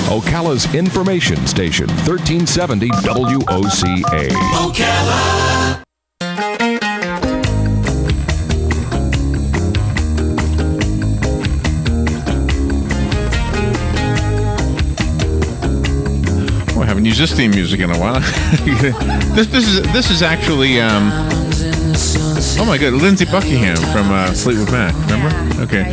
Ocala's information station, 1370 WOCA. Ocala. I haven't used this theme music in a while. This is actually oh my God, Lindsey Buckingham from Fleetwood Mac. Remember? Okay.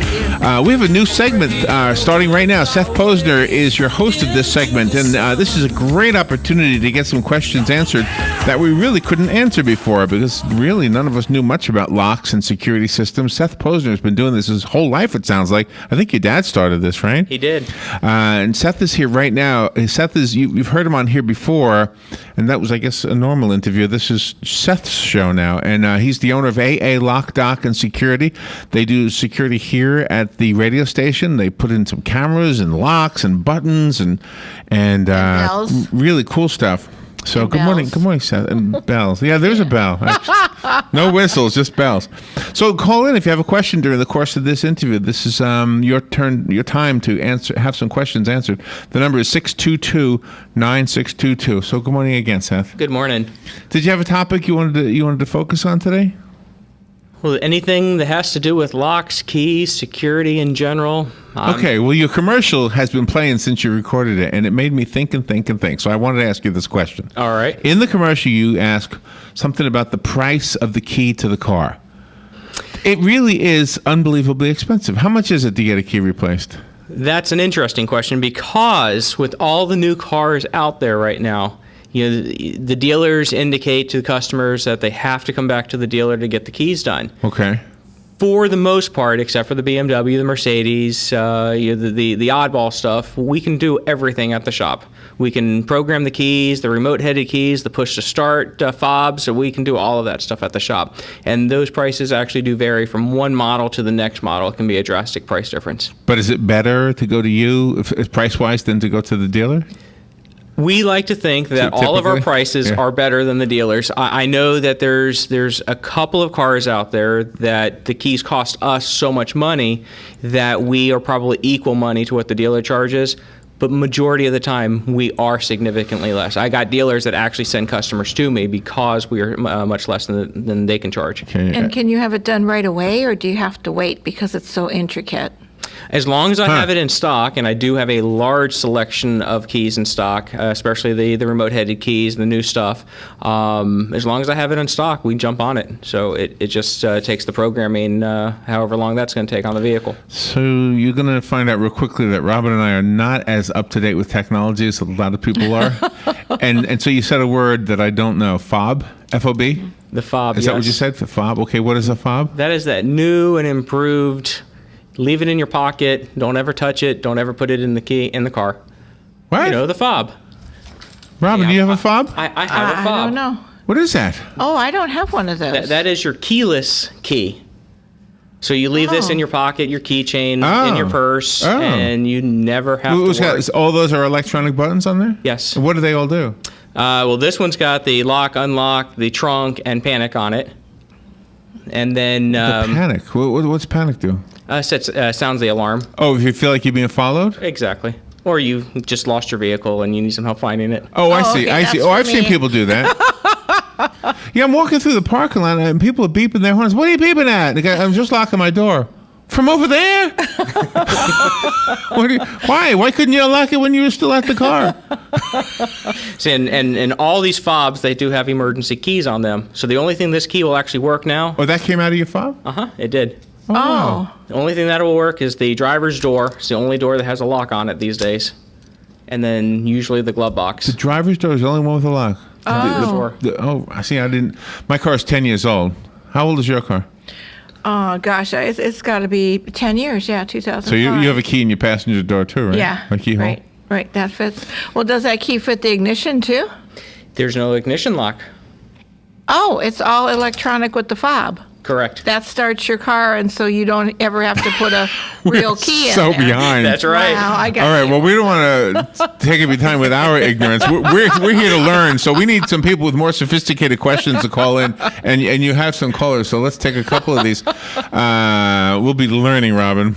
We have a new segment starting right now. Seth Posner is your host of this segment, and this is a great opportunity to get some questions answered that we really couldn't answer before, because really none of us knew much about locks and security systems. Seth Posner has been doing this his whole life, it sounds like. I think your dad started this, right? He did. And Seth is here right now. Seth is, you've heard him on here before, and that was, I guess, a normal interview. This is Seth's show now, and he's the owner of AA Lock, Dock, and Security. They do security here at the radio station. They put in some cameras and locks and buttons and really cool stuff. So good morning, Seth. And bells. Yeah, there's a bell. No whistles, just bells. So call in if you have a question during the course of this interview. This is your turn, your time to have some questions answered. The number is 622-9622. So good morning again, Seth. Good morning. Did you have a topic you wanted to focus on today? Well, anything that has to do with locks, keys, security in general. Okay, well, your commercial has been playing since you recorded it, and it made me think. So I wanted to ask you this question. All right. In the commercial, you ask something about the price of the key to the car. It really is unbelievably expensive. How much is it to get a key replaced? That's an interesting question, because with all the new cars out there right now, the dealers indicate to the customers that they have to come back to the dealer to get the keys done. Okay. For the most part, except for the BMW, the Mercedes, the oddball stuff, we can do everything at the shop. We can program the keys, the remote-headed keys, the push-to-start fobs, so we can do all of that stuff at the shop. And those prices actually do vary from one model to the next model. It can be a drastic price difference. But is it better to go to you, if price-wise, than to go to the dealer? We like to think that all of our prices are better than the dealers. I know that there's a couple of cars out there that the keys cost us so much money that we are probably equal money to what the dealer charges, but majority of the time we are significantly less. I got dealers that actually send customers to me because we are much less than they can charge. Okay. And can you have it done right away, or do you have to wait because it's so intricate? As long as I have it in stock, and I do have a large selection of keys in stock, especially the remote-headed keys, the new stuff, as long as I have it in stock, we jump on it. So it just takes the programming, however long that's going to take on the vehicle. So you're going to find out real quickly that Robin and I are not as up-to-date with technology as a lot of people are. and so you said a word that I don't know, fob, F-O-B? The fob, Is that what you said, the fob? Okay, what is a fob? That is that new and improved. Leave it in your pocket. Don't ever touch it. Don't ever put it in the car. What? The fob. Robin, do you have a fob? I have a fob. I don't know. What is that? Oh, I don't have one of those. That is your keyless key. So you leave this in your pocket, your keychain, in your purse, and you never have to worry. All those are electronic buttons on there? Yes. And what do they all do? Well, this one's got the lock, unlock, the trunk, and panic on it. And then... the panic? What's panic do? Sounds the alarm. Oh, if you feel like you're being followed? Exactly. Or you just lost your vehicle and you need some help finding it. Oh, I see. Okay, I see. Oh, I've seen people do that. Yeah, I'm walking through the parking lot and people are beeping their horns. What are you beeping at? The guy, I'm just locking my door. From over there? Why? Why couldn't you unlock it when you were still at the car? See, and all these fobs, they do have emergency keys on them. So the only thing this key will actually work now... Oh, that came out of your fob? It did. Oh. Wow. The only thing that will work is the driver's door. It's the only door that has a lock on it these days. And then usually the glove box. The driver's door is the only one with a lock? Oh. I see. I didn't... My car is 10 years old. How old is your car? Oh, gosh, it's got to be 10 years, 2005. So you have a key in your passenger door too, right? Yeah, a keyhole? Right, that fits. Well, does that key fit the ignition too? There's no ignition lock. Oh, it's all electronic with the fob. Correct. That starts your car, and so you don't ever have to put a real key in so there. behind. That's right. Wow, I got All right, you. well, we don't want to take up your time with our ignorance. We're here to learn, so we need some people with more sophisticated questions to call in, and you have some callers, so let's take a couple of these. We'll be learning, Robin.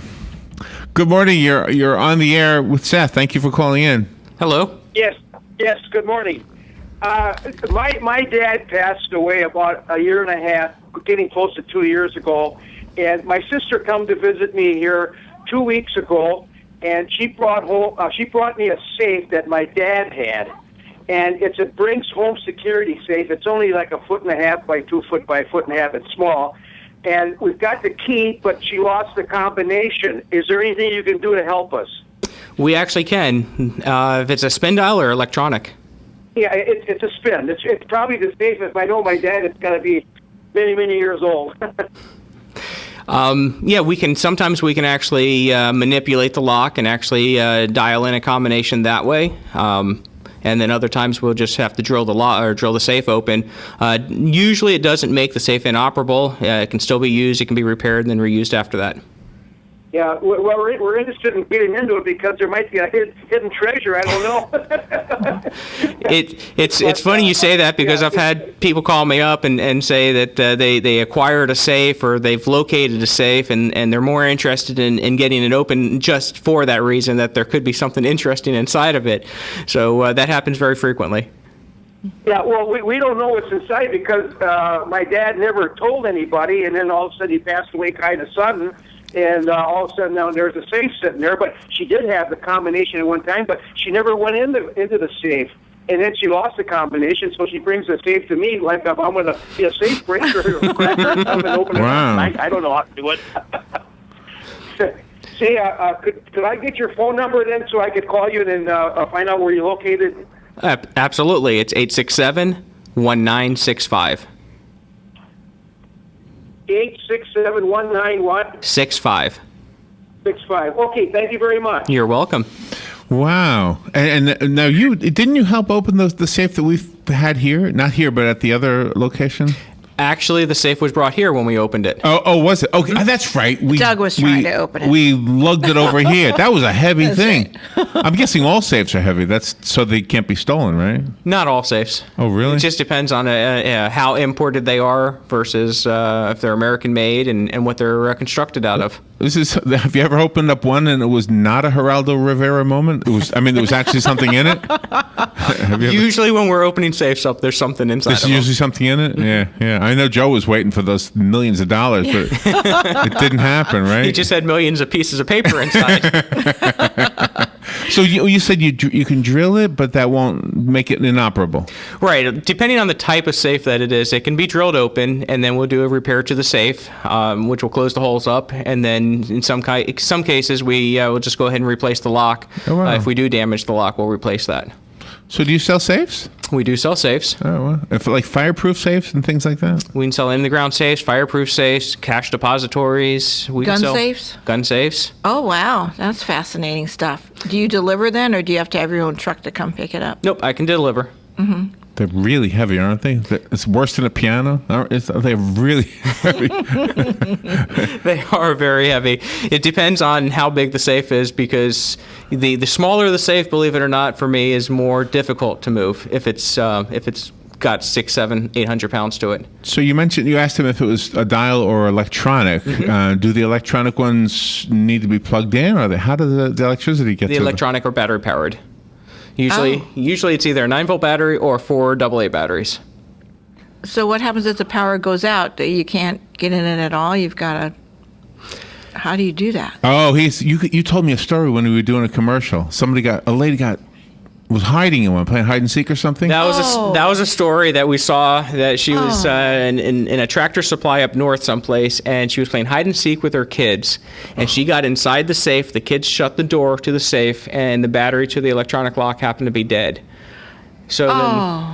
Good morning. You're on the air with Seth. Thank you for calling in. Hello. Yes, good morning. My dad passed away about a year and a half, getting close to 2 years ago, and my sister come to visit me here 2 weeks ago, and she brought me a safe that my dad had, and it's a Brinks home security safe. It's only like 1.5 by 2 foot by 1.5. It's small, and we've got the key, but she lost the combination. Is there anything you can do to help us? We actually can, if it's a spin dial or electronic. Yeah, it's a spin. It's probably the safest. If I know my dad, it's got to be many, many years old. Yeah, sometimes we can actually manipulate the lock and actually dial in a combination that way. And then other times we'll just have to drill the safe open. Usually it doesn't make the safe inoperable. It can still be used. It can be repaired and then reused after that. Yeah, well, we're interested in getting into it because there might be a hidden treasure. I don't know. It's funny you say that because I've had people call me up and say that they acquired a safe or they've located a safe and they're more interested in getting it open just for that reason, that there could be something interesting inside of it. So that happens very frequently. Yeah, well, we don't know what's inside because my dad never told anybody, and then all of a sudden he passed away kind of sudden. And all of a sudden now there's a safe sitting there, but she did have the combination at one time, but she never went into the safe. And then she lost the combination, so she brings the safe to me like I'm going to be a safe breaker or cracker or something, open it. Wow. I don't know how to do it. Say, could I get your phone number then so I could call you and then find out where you're located? Absolutely. It's 867-1965. 867-19 what? 65. 65. Okay, thank you very much. You're welcome. Wow. And now didn't you help open the safe that we've had here? Not here, but at the other location? Actually, the safe was brought here when we opened it. Oh, was it? Okay, that's right. Doug was trying to open it. We lugged it over here. That was a heavy thing. I'm guessing all safes are heavy. That's so they can't be stolen, right? Not all safes. Oh, really? It just depends on how imported they are versus if they're American made and what they're constructed out of. Have you ever opened up one and it was not a Geraldo Rivera moment? There was actually something in it? Usually when we're opening safes up, there's something inside There's of them. usually something in it? Yeah. I know Joe was waiting for those millions of dollars, but it didn't happen, right? He just had millions of pieces of paper inside. So you said you can drill it, but that won't make it inoperable. Right. Depending on the type of safe that it is, it can be drilled open, and then we'll do a repair to the safe, which will close the holes up, and then in some cases we will just go ahead and replace the lock. Oh, wow. If we do damage the lock, we'll replace that. So do you sell safes? We do sell safes. Oh, well. If, like fireproof safes and things like that? We can sell in-the-ground safes, fireproof safes, cash depositories. Gun safes? Gun safes. Oh, wow. That's fascinating stuff. Do you deliver then, or do you have to have your own truck to come pick it up? Nope, I can deliver. Mm-hmm. They're really heavy, aren't they? It's worse than a piano. They're really heavy. They are very heavy. It depends on how big the safe is because the smaller the safe, believe it or not, for me, is more difficult to move if it's got 600, 700, 800 pounds to it. So you asked him if it was a dial or electronic. Mm-hmm. Do the electronic ones need to be plugged in, or how does the electricity get to the electronic or battery powered? Usually it's either a 9-volt battery or 4 AA batteries. So what happens if the power goes out? You can't get in it at all? You've got to... How do you do that? Oh, you told me a story when we were doing a commercial. A lady was hiding in one, playing hide and seek or something. That was a story that we saw, that she was in a Tractor Supply up north someplace, and she was playing hide and seek with her kids, and she got inside the safe. The kids shut the door to the safe, and the battery to the electronic lock happened to be dead. So then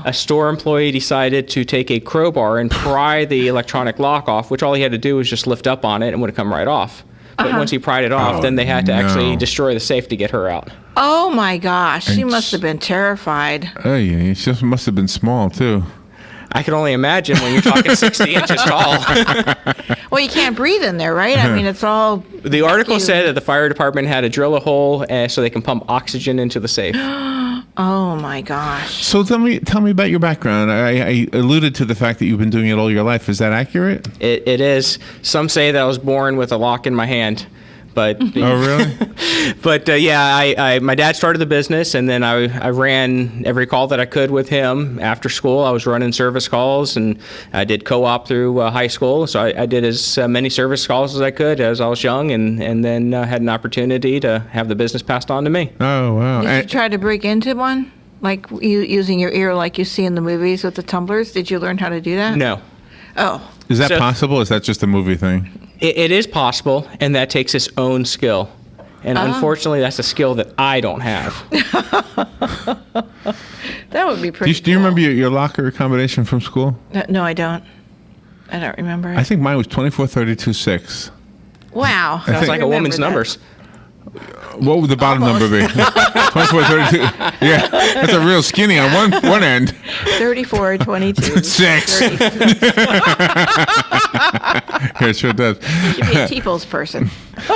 a store employee decided to take a crowbar and pry the electronic lock off, which all he had to do was just lift up on it and would have come right off. But once he pried it off, then they had to actually destroy the safe to get her out. Oh, my gosh. She must have been terrified. Oh, yeah. She must have been small, too. I can only imagine when you're talking 60 inches tall. Well, you can't breathe in there, right? I mean, it's all... The article said that the fire department had to drill a hole so they can pump oxygen into the safe. Oh, my gosh. So tell me about your background. I alluded to the fact that you've been doing it all your life. Is that accurate? It is. Some say that I was born with a lock in my hand. But Oh, really? but yeah, my dad started the business, and then I ran every call that I could with him after school. I was running service calls, and I did co-op through high school. So I did as many service calls as I could as I was young, and then had an opportunity to have the business passed on to me. Oh, wow. Did you try to break into one? Like using your ear like you see in the movies with the tumblers? Did you learn how to do that? No. Oh. Is that So- possible? Or is that just a movie thing? It is possible, and that takes its own skill. And unfortunately, that's a skill that I don't have. That would be pretty Do you remember your locker combination from school? No, I don't. I don't remember it. I think mine was 2432-6. Wow. Sounds like a woman's numbers. What would the bottom number be? 2432. Yeah, that's a real skinny on one end. 34, 22. 6. 30. Yeah, it sure does. You'd be a T-Pulse person.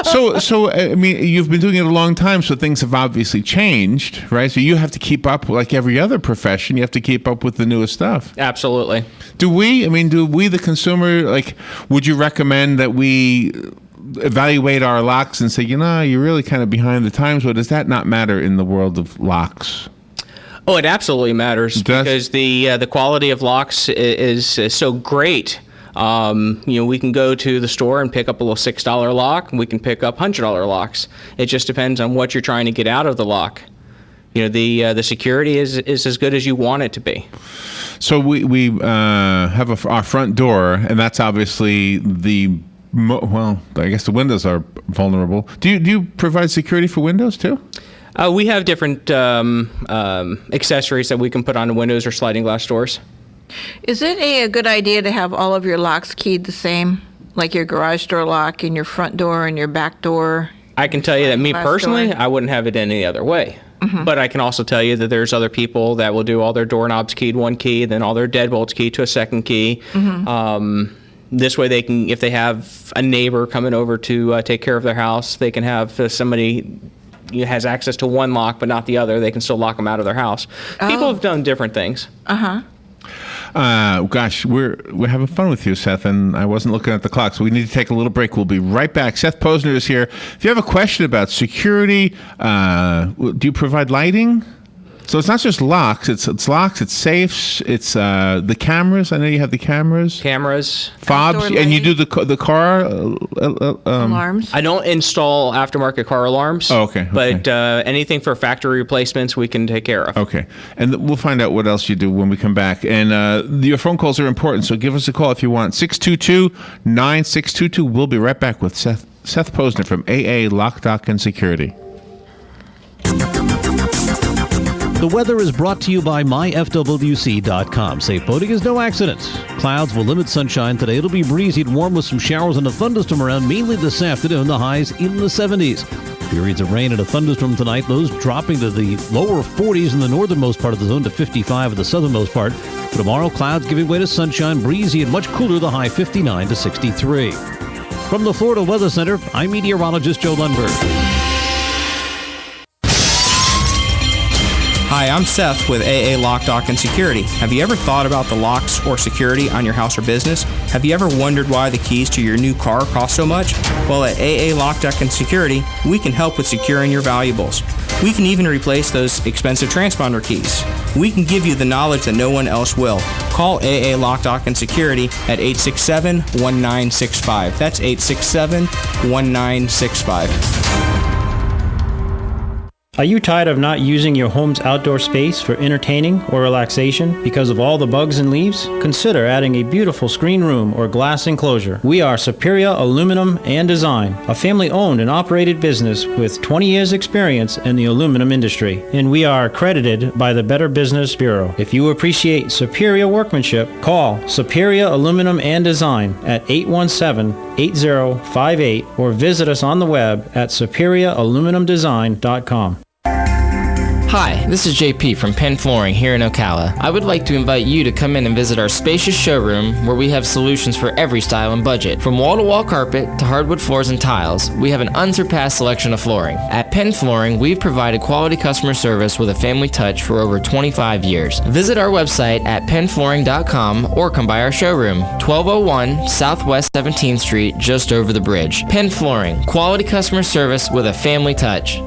So I mean, you've been doing it a long time, so things have obviously changed, right? So you have to keep up, like every other profession. You have to keep up with the newest stuff. Absolutely. Do we, the consumer, like, would you recommend that we evaluate our locks and say, you're really kind of behind the times, or does that not matter in the world of locks? Oh, it absolutely matters because the quality of locks is so great. We can go to the store and pick up a little $6 lock, and we can pick up $100 locks. It just depends on what you're trying to get out of the lock. The security is as good as you want it to be. So we have our front door, and that's obviously I guess the windows are vulnerable. Do you provide security for windows too? We have different accessories that we can put on the windows or sliding glass doors. Is it a good idea to have all of your locks keyed the same? Like your garage door lock and your front door and your back door? I can tell you that me Glass personally, door. I wouldn't have it any other way. Mm-hmm. But I can also tell you that there's other people that will do all their doorknobs keyed one key, then all their deadbolts keyed to a second key. Mm-hmm. This way they can, if they have a neighbor coming over to take care of their house, they can have somebody has access to one lock but not the other. They can still lock them out of their house. People have done different things. Gosh, we're having fun with you, Seth, and I wasn't looking at the clock, so we need to take a little break. We'll be right back. Seth Posner is here. If you have a question about security, do you provide lighting? So it's not just locks. It's locks. It's safes. It's the cameras. I know you have the cameras. Fobs, Outdoor and you do lighting. the car Alarms? I don't install aftermarket car alarms. Oh, okay. But anything for factory replacements, we can take care of. Okay, and we'll find out what else you do when we come back. And your phone calls are important, so give us a call if you want. 622-9622. We'll be right back with Seth Posner from AA Lock, Dock, and Security. The weather is brought to you by myfwc.com. Safe boating is no accident. Clouds will limit sunshine today. It'll be breezy and warm with some showers and a thunderstorm around mainly this afternoon. The highs in the 70s. Periods of rain and a thunderstorm tonight. Those dropping to the lower 40s in the northernmost part of the zone to 55 in the southernmost part. For tomorrow, clouds giving way to sunshine, breezy and much cooler. The high 59 to 63. From the Florida Weather Center, I'm meteorologist Joe Lundberg. Hi, I'm Seth with AA Lock, Dock, and Security. Have you ever thought about the locks or security on your house or business? Have you ever wondered why the keys to your new car cost so much? Well, at AA Lock, Dock, and Security, we can help with securing your valuables. We can even replace those expensive transponder keys. We can give you the knowledge that no one else will. Call AA Lock, Dock, and Security at 867-1965. That's 867-1965. Are you tired of not using your home's outdoor space for entertaining or relaxation because of all the bugs and leaves? Consider adding a beautiful screen room or glass enclosure. We are Superior Aluminum and Design, a family-owned and operated business with 20 years experience in the aluminum industry, and we are accredited by the Better Business Bureau. If you appreciate superior workmanship, call Superior Aluminum and Design at 817-8058 or visit us on the web at superiораluminumdesign.com. Hi, this is JP from Penn Flooring here in Ocala. I would like to invite you to come in and visit our spacious showroom where we have solutions for every style and budget. From wall-to-wall carpet to hardwood floors and tiles, we have an unsurpassed selection of flooring. At Penn Flooring, we've provided quality customer service with a family touch for over 25 years. Visit our website at pennflooring.com or come by our showroom, 1201 Southwest 17th Street, just over the bridge. Penn Flooring, quality customer service with a family touch.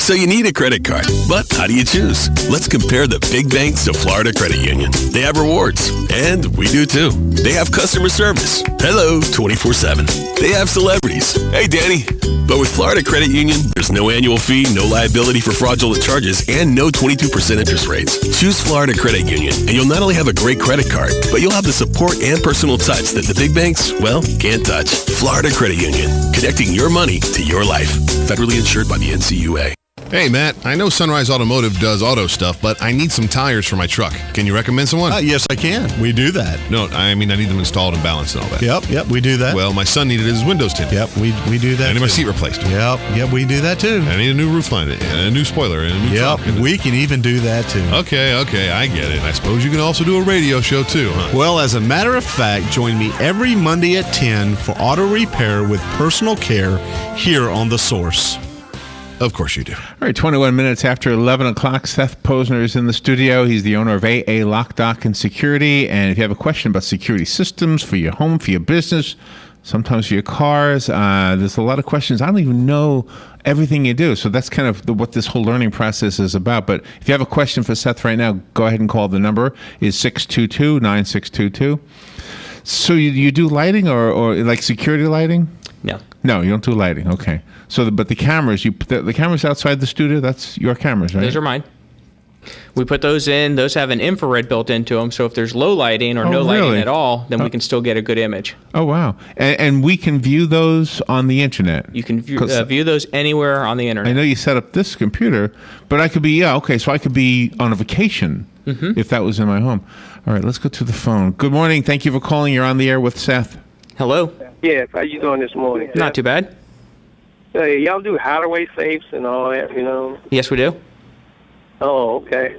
So you need a credit card, but how do you choose? Let's compare the big banks to Florida Credit Union. They have rewards, and we do too. They have customer service. Hello, 24/7. They have celebrities. Hey, Danny. But with Florida Credit Union, there's no annual fee, no liability for fraudulent charges, and no 22% interest rates. Choose Florida Credit Union, and you'll not only have a great credit card, but you'll have the support and personal touch that the big banks, well, can't touch. Florida Credit Union, connecting your money to your life. Federally insured by the NCUA. Hey, Matt, I know Sunrise Automotive does auto stuff, but I need some tires for my truck. Can you recommend someone? Yes, I can. We do that. No, I mean, I need them installed and balanced and all that. Yep, we do that. Well, my son needed his windows tinted. Yep, we do that. I need my seat replaced. Yep, we do that too. I need a new roof line and a new spoiler and a new trunk. We can even do that too. Okay, I get it. I suppose you can also do a radio show too, huh? Well, as a matter of fact, join me every Monday at 10 for auto repair with personal care here on The Source. Of course you do. All right, 21 minutes after 11 o'clock, Seth Posner is in the studio. He's the owner of AA Lock, Dock, and Security. And if you have a question about security systems for your home, for your business, sometimes for your cars, there's a lot of questions. I don't even know everything you do. So that's kind of what this whole learning process is about. But if you have a question for Seth right now, go ahead and call. The number is 622-9622. So you do lighting or like security lighting? No, you don't do lighting. Okay. So, but the cameras, the cameras outside the studio, that's your cameras, right? Those are mine. We put those in. Those have an infrared built into them. So if there's low lighting or no lighting at all, then we can still get a good image. Oh, wow. And we can view those on the internet. You can view those anywhere on the internet. I know you set up this computer, but I could be, so I could be on a vacation if that was in my home. All right, let's go to the phone. Good morning. Thank you for calling. You're on the air with Seth. Hello. Yes, how you doing this morning? Not too bad. Hey, y'all do hideaway safes and all that, you know? Yes, we do. Oh, okay.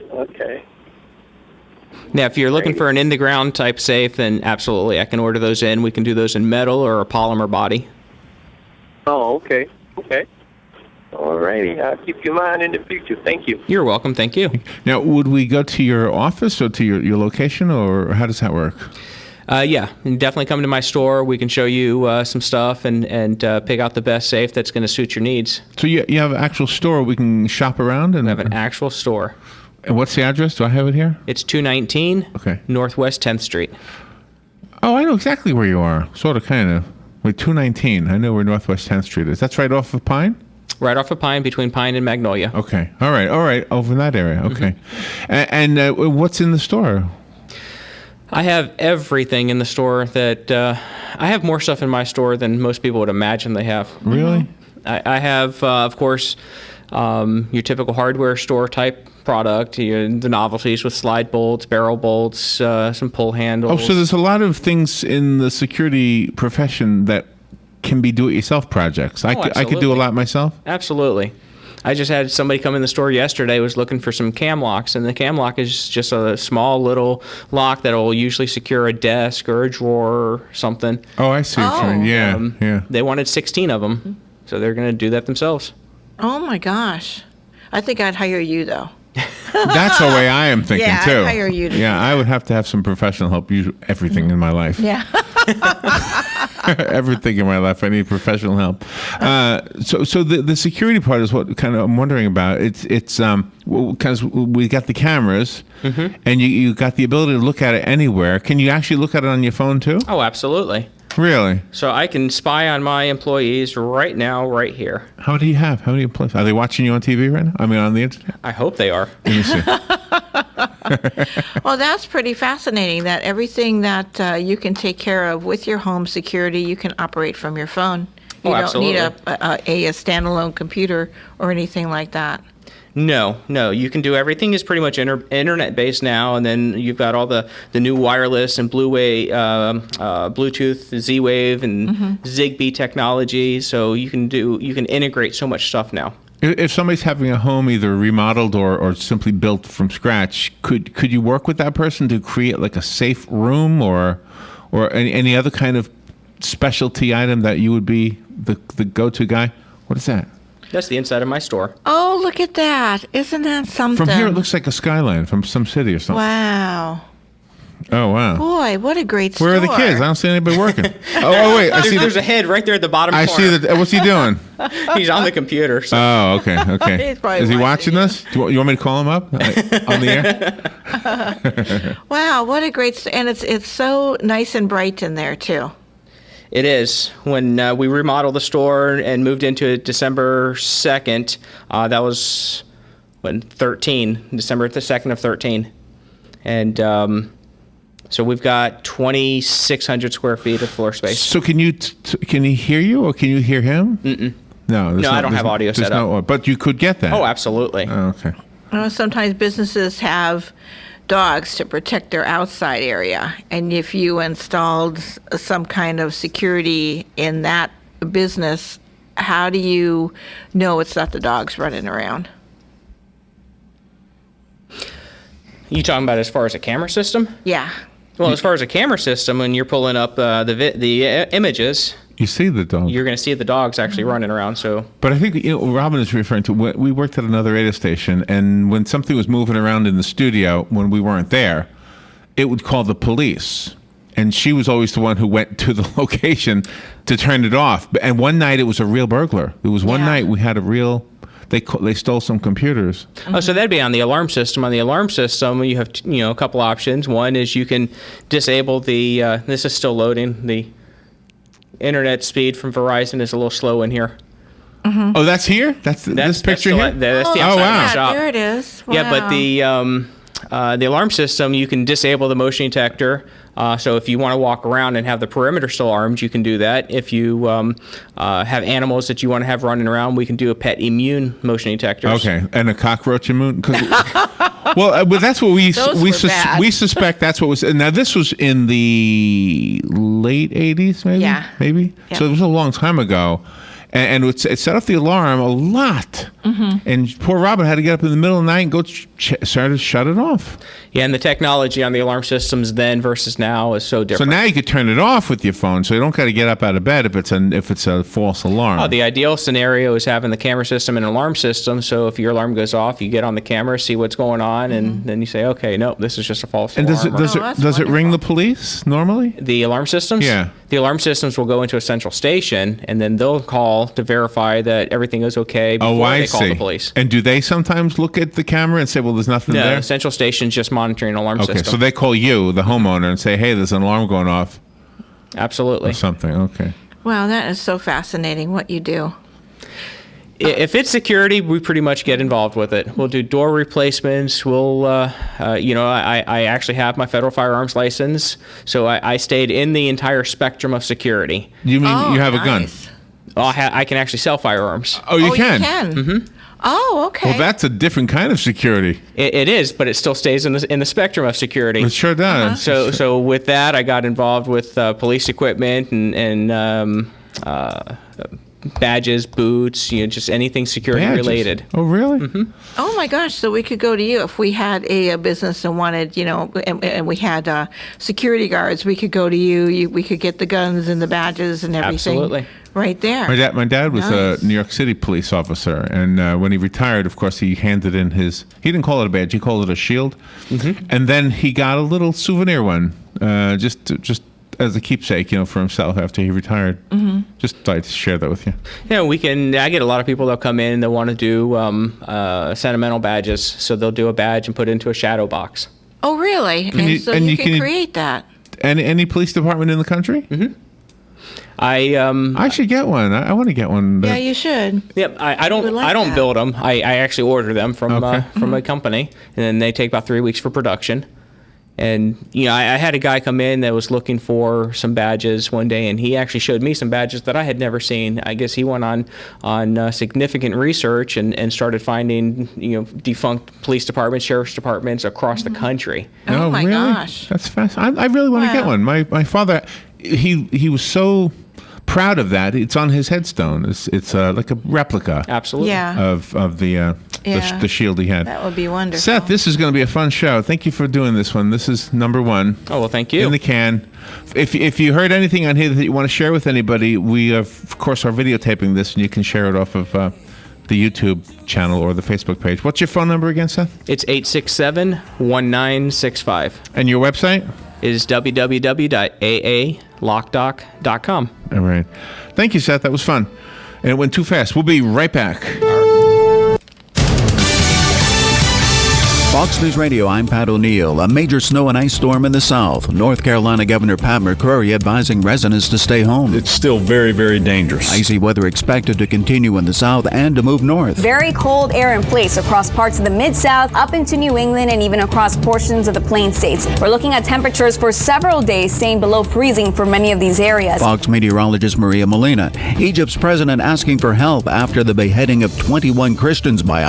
Now, if you're looking for an in-the-ground type safe, then absolutely, I can order those in. We can do those in metal or a polymer body. Oh, okay. All righty. I'll keep your mind in the future. Thank you. You're welcome. Thank you. Now, would we go to your office or to your location, or how does that work? Yeah, and definitely come to my store. We can show you some stuff and pick out the best safe that's going to suit your needs. So you have an actual store we can shop around? And we have an actual store. And what's the address? Do I have it here? It's 219 Northwest 10th Street. Oh, I know exactly where you are. Sort of, kind of. Wait, 219. I know where Northwest 10th Street is. That's right off of Pine? Right off of Pine, between Pine and Magnolia. Okay. All right. Over in that area. Okay. And what's in the store? I have everything in the store that I have more stuff in my store than most people would imagine they have. Really? I have, of course, your typical hardware store type product, the novelties with slide bolts, barrel bolts, some pull handles. Oh, so there's a lot of things in the security profession that can be do-it-yourself projects. I could do a lot myself? Absolutely. I just had somebody come in the store yesterday, was looking for some cam locks, and the cam lock is just a small little lock that will usually secure a desk or a drawer or something. Oh, I see. Yeah. They wanted 16 of them, so they're going to do that themselves. Oh, my gosh. I think I'd hire you, though. That's the way I am thinking, too. Yeah, I'd hire you to do I would have to have some professional help use everything in my life. Yeah. Everything in my life, I need professional help. So the security part is what kind of I'm wondering about. It's because we got the cameras, and you got the ability to look at it anywhere. Can you actually look at it on your phone too? Oh, absolutely. Really? So I can spy on my employees right now, right here. How do you have? How many employees? Are they watching you on TV right now? I mean, on the internet? I hope they are. Let me see. Well, that's pretty fascinating that everything that you can take care of with your home security, you can operate from your phone. You don't need a standalone computer or anything like that. No. You can do everything is pretty much internet-based now, and then you've got all the new wireless and Bluetooth, Z-Wave, and Zigbee technology. So you can integrate so much stuff now. If somebody's having a home either remodeled or simply built from scratch, could you work with that person to create like a safe room or any other kind of specialty item that you would be the go-to guy? What is that? That's the inside of my store. Oh, look at that. Isn't that something? From here, it looks like a skyline from some city or something. Wow. Oh, wow. Boy, what a great store. Where are the kids? I don't see anybody working. Wait. There's a head right there at the bottom corner. I see that. What's he doing? He's on the computer. So. Oh, okay. Is he watching this? You want me to call him up on the air? Wow, what a great store. And it's so nice and bright in there, too. It is. When we remodeled the store and moved into it December 2nd, that was December the 2nd of 13. And so we've got 2,600 square feet of floor space. So can he hear you or can you hear him? Mm-mm. No, I don't have audio set up. But you could get that. Oh, absolutely. Oh, okay. Sometimes businesses have dogs to protect their outside area. And if you installed some kind of security in that business, how do you know it's not the dogs running around? You talking about as far as a camera system? Yeah. Well, as far as a camera system, when you're pulling up the images, you see the dog. You're going to see the dogs actually running around. So, but I think Robin is referring to we worked at another radio station, and when something was moving around in the studio when we weren't there, it would call the police, and she was always the one who went to the location to turn it off. And one night it was a real burglar. It was one night we had a real. They stole some computers. Oh, so that'd be on the alarm system. On the alarm system, you have a couple options. One is you can disable the. This is still loading. The internet speed from Verizon is a little slow in here. Mm-hmm. Oh, that's here. That's this picture here. That's the outside of the shop. There it is. Wow. Yeah, but the alarm system, you can disable the motion detector. So if you want to walk around and have the perimeter still armed, you can do that. If you have animals that you want to have running around, we can do a pet immune motion detectors. Okay, and a cockroach immune. Well, but that's what we suspect. That's what was. Now this was in the late '80s, maybe. Yeah. Maybe. Yeah. So it was a long time ago. And it set off the alarm a lot. Mm-hmm. And poor Robin had to get up in the middle of the night and go start to shut it off. Yeah, and the technology on the alarm systems then versus now is so different. So now you could turn it off with your phone, so you don't got to get up out of bed if it's a false alarm. Oh, the ideal scenario is having the camera system and an alarm system. So if your alarm goes off, you get on the camera, see what's going on, and then you say, okay, no, this is just a false alarm. And does it ring the police normally? The alarm systems? Yeah. The alarm systems will go into a central station, and then they'll call to verify that everything is okay before they call the police. And do they sometimes look at the camera and say, well, there's nothing there? No, central station's just monitoring an alarm system. Okay, so they call you, the homeowner, and say, hey, there's an alarm going off. Absolutely. Or something, okay. Wow, that is so fascinating what you do. If it's security, we pretty much get involved with it. We'll do door replacements. We'll, I actually have my federal firearms license, so I stayed in the entire spectrum of security. You mean you have a gun? Oh, I can actually sell firearms. Oh, you can? You can? Mm-hmm. Oh, okay. Well, that's a different kind of security. It is, but it still stays in the spectrum of security. It sure does. So with that, I got involved with police equipment and badges, boots, just anything security related. Oh, really? Mm-hmm. Oh my gosh! So we could go to you if we had a business and wanted, and we had security guards. We could go to you. We could get the guns and the badges and everything. Absolutely. Right there. My dad was a New York City police officer, and when he retired, of course, he handed in he didn't call it a badge, he called it a shield, and then he got a little souvenir one, just as a keepsake, for himself after he retired. Mm-hmm. Just thought to share that with you. Yeah, I get a lot of people that come in and they want to do sentimental badges, so they'll do a badge and put it into a shadow box. Oh, really? You can create that. Any police department in the country? Mm-hmm. I should get one. I want to get one. Yeah, you should. Yep. I don't build them. I actually order them from a company, and then they take about 3 weeks for production. And I had a guy come in that was looking for some badges one day, and he actually showed me some badges that I had never seen. I guess he went on significant research and started finding defunct police departments, sheriff's departments across the country. Oh my really? Gosh, that's fast. I really want to get one. My father, he was so proud of that. It's on his headstone. It's like a replica. Absolutely. Yeah. Of the shield he had. That would be wonderful. Seth, this is going to be a fun show. Thank you for doing this one. This is number 1. Oh, well, thank you. In the can. If you heard anything on here that you want to share with anybody, we of course are videotaping this, and you can share it off of the YouTube channel or the Facebook page. What's your phone number again, Seth? It's 867-1965. And your website? Is www.aalockdock.com. All right. Thank you, Seth. That was fun. And it went too fast. We'll be right back. Fox News Radio, I'm Pat O'Neill. A major snow and ice storm in the south. North Carolina Governor Pat McCrory advising residents to stay home. It's still very, very dangerous. Icy weather expected to continue in the south and to move north. Very cold air in place across parts of the Mid-South, up into New England, and even across portions of the Plain States. We're looking at temperatures for several days staying below freezing for many of these areas. Fox meteorologist Maria Molina. Egypt's president asking for help after the beheading of 21 Christians by